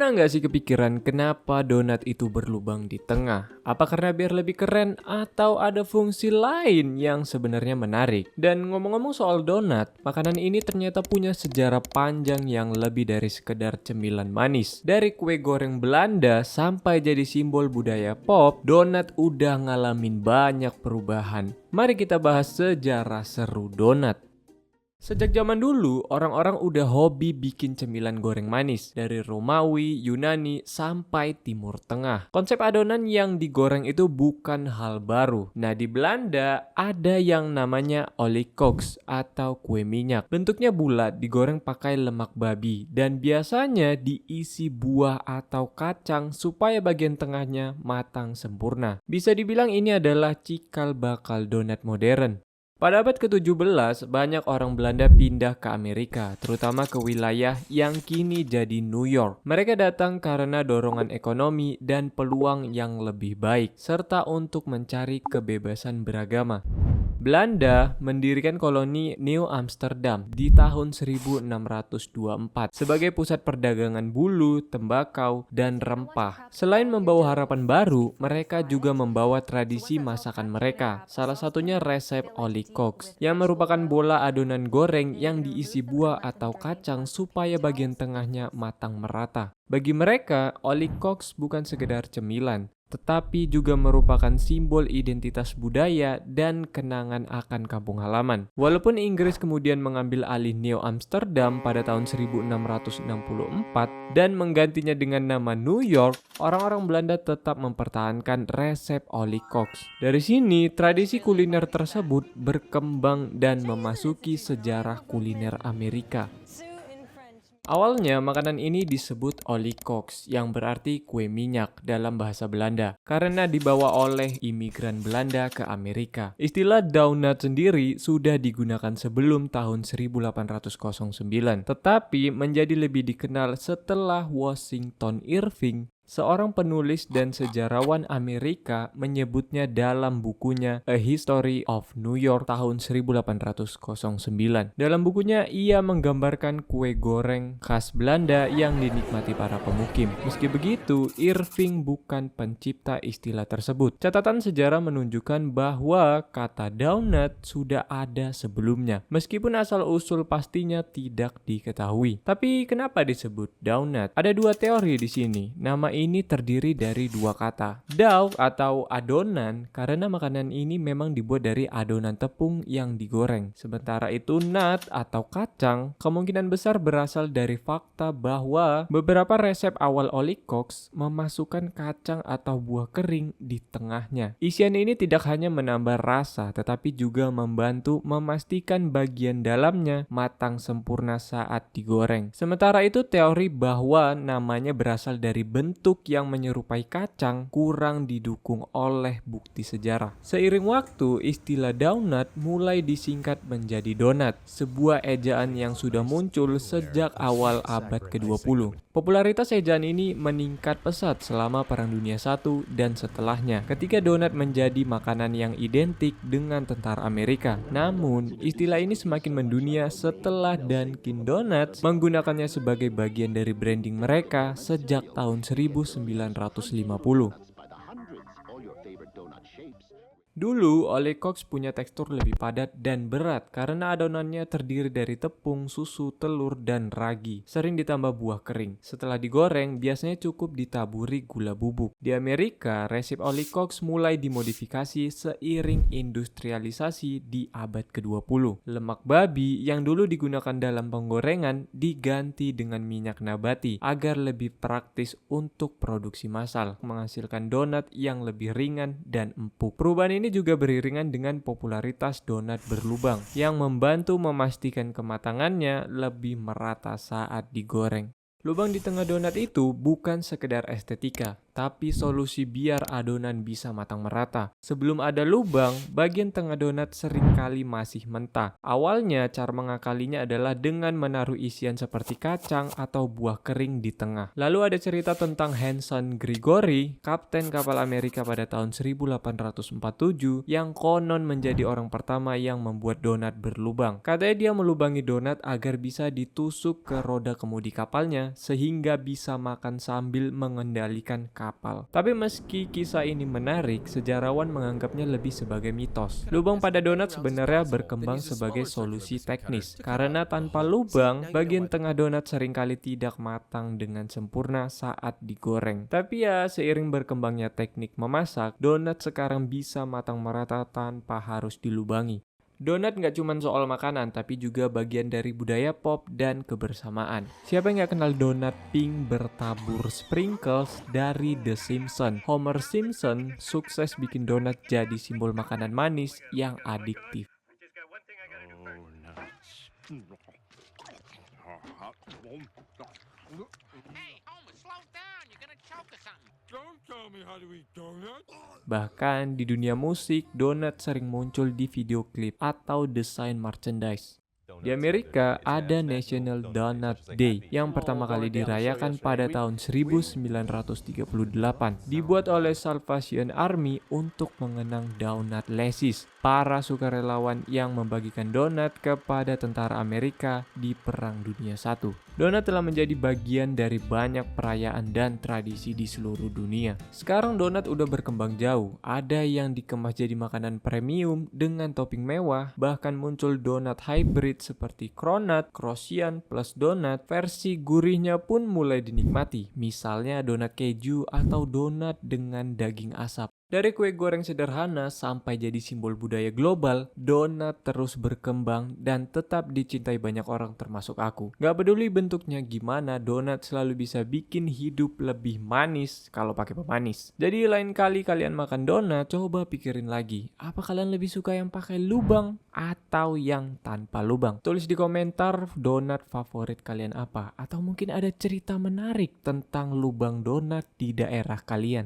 Pernah nggak sih kepikiran kenapa donat itu berlubang di tengah? Apa karena biar lebih keren atau ada fungsi lain yang sebenarnya menarik? Dan ngomong-ngomong soal donat, makanan ini ternyata punya sejarah panjang yang lebih dari sekedar cemilan manis. Dari kue goreng Belanda sampai jadi simbol budaya pop, donat udah ngalamin banyak perubahan. Mari kita bahas sejarah seru donat. Sejak zaman dulu, orang-orang udah hobi bikin cemilan goreng manis dari Romawi, Yunani, sampai Timur Tengah. Konsep adonan yang digoreng itu bukan hal baru. Nah, di Belanda ada yang namanya oliekoeks atau kue minyak. Bentuknya bulat, digoreng pakai lemak babi, dan biasanya diisi buah atau kacang supaya bagian tengahnya matang sempurna. Bisa dibilang ini adalah cikal bakal donat modern. Pada abad ke-17, banyak orang Belanda pindah ke Amerika, terutama ke wilayah yang kini jadi New York. Mereka datang karena dorongan ekonomi dan peluang yang lebih baik, serta untuk mencari kebebasan beragama. Belanda mendirikan koloni New Amsterdam di tahun 1624 sebagai pusat perdagangan bulu, tembakau, dan rempah. Selain membawa harapan baru, mereka juga membawa tradisi masakan mereka, salah satunya resep oliekoeks, yang merupakan bola adonan goreng yang diisi buah atau kacang supaya bagian tengahnya matang merata. Bagi mereka, oliekoeks bukan sekedar cemilan, tetapi juga merupakan simbol identitas budaya dan kenangan akan kampung halaman. Walaupun Inggris kemudian mengambil alih New Amsterdam pada tahun 1664 dan menggantinya dengan nama New York, orang-orang Belanda tetap mempertahankan resep oliekoeks. Dari sini, tradisi kuliner tersebut berkembang dan memasuki sejarah kuliner Amerika. Awalnya, makanan ini disebut oliekoeks, yang berarti kue minyak dalam bahasa Belanda, karena dibawa oleh imigran Belanda ke Amerika. Istilah donat sendiri sudah digunakan sebelum tahun 1809, tetapi menjadi lebih dikenal setelah Washington Irving, seorang penulis dan sejarawan Amerika, menyebutnya dalam bukunya A History of New York tahun 1809. Dalam bukunya, ia menggambarkan kue goreng khas Belanda yang dinikmati para pemukim. Meski begitu, Irving bukan pencipta istilah tersebut. Catatan sejarah menunjukkan bahwa kata donut sudah ada sebelumnya, meskipun asal-usul pastinya tidak diketahui. Tapi kenapa disebut donut? Ada dua teori di sini. Nama ini terdiri dari dua kata. Dough atau adonan karena makanan ini memang dibuat dari adonan tepung yang digoreng. Sementara itu nut atau kacang kemungkinan besar berasal dari fakta bahwa beberapa resep awal oliekoeks memasukkan kacang atau buah kering di tengahnya. Isian ini tidak hanya menambah rasa tetapi juga membantu memastikan bagian dalamnya matang sempurna saat digoreng. Sementara itu teori bahwa namanya berasal dari bentuk yang menyerupai kacang kurang didukung oleh bukti sejarah. Seiring waktu, istilah donut mulai disingkat menjadi donat, sebuah ejaan yang sudah muncul sejak awal abad ke-20. Popularitas ejaan ini meningkat pesat selama Perang Dunia I dan setelahnya, ketika donat menjadi makanan yang identik dengan tentara Amerika. Namun, istilah ini semakin mendunia setelah Dunkin Donuts menggunakannya sebagai bagian dari branding mereka sejak tahun 1950. Dulu, oliekoeks punya tekstur lebih padat dan berat karena adonannya terdiri dari tepung, susu, telur, dan ragi, sering ditambah buah kering. Setelah digoreng, biasanya cukup ditaburi gula bubuk. Di Amerika, resep oliekoeks mulai dimodifikasi seiring industrialisasi di abad ke-20. Lemak babi yang dulu digunakan dalam penggorengan diganti dengan minyak nabati agar lebih praktis untuk produksi massal, menghasilkan donat yang lebih ringan dan empuk. Perubahan ini juga beriringan dengan popularitas donat berlubang yang membantu memastikan kematangannya lebih merata saat digoreng. Lubang di tengah donat itu bukan sekedar estetika, tapi solusi biar adonan bisa matang merata. Sebelum ada lubang, bagian tengah donat seringkali masih mentah. Awalnya, cara mengakalinya adalah dengan menaruh isian seperti kacang atau buah kering di tengah. Lalu ada cerita tentang Hanson Gregory, kapten kapal Amerika pada tahun 1847, yang konon menjadi orang pertama yang membuat donat berlubang. Katanya dia melubangi donat agar bisa ditusuk ke roda kemudi kapalnya, sehingga bisa makan sambil mengendalikan kapal. Tapi meski kisah ini menarik, sejarawan menganggapnya lebih sebagai mitos. Lubang pada donat sebenarnya berkembang sebagai solusi teknis, karena tanpa lubang, bagian tengah donat seringkali tidak matang dengan sempurna saat digoreng. Tapi ya, seiring berkembangnya teknik memasak, donat sekarang bisa matang merata tanpa harus dilubangi. Donat nggak cuma soal makanan, tapi juga bagian dari budaya pop dan kebersamaan. Siapa yang nggak kenal donat pink bertabur sprinkles dari The Simpsons? Homer Simpson sukses bikin donat jadi simbol makanan manis yang adiktif. Hey, Homer, slow down. You're gonna choke or something. Don't tell me how to eat donuts. Bahkan di dunia musik, donat sering muncul di video klip atau desain merchandise. Di Amerika ada National Donut Day yang pertama kali dirayakan pada tahun 1938, dibuat oleh Salvation Army untuk mengenang donat lesis, para sukarelawan yang membagikan donat kepada tentara Amerika di Perang Dunia I. Donat telah menjadi bagian dari banyak perayaan dan tradisi di seluruh dunia. Sekarang donat udah berkembang jauh, ada yang dikemas jadi makanan premium dengan topping mewah, bahkan muncul donat hybrid seperti cronut, croissant plus donat. Versi gurihnya pun mulai dinikmati, misalnya donat keju atau donat dengan daging asap. Dari kue goreng sederhana sampai jadi simbol budaya global, donat terus berkembang dan tetap dicintai banyak orang termasuk aku. Gak peduli bentuknya gimana, donat selalu bisa bikin hidup lebih manis kalau pakai pemanis. Jadi lain kali kalian makan donat, coba pikirin lagi, apa kalian lebih suka yang pakai lubang atau yang tanpa lubang? Tulis di komentar donat favorit kalian apa, atau mungkin ada cerita menarik tentang lubang donat di daerah kalian.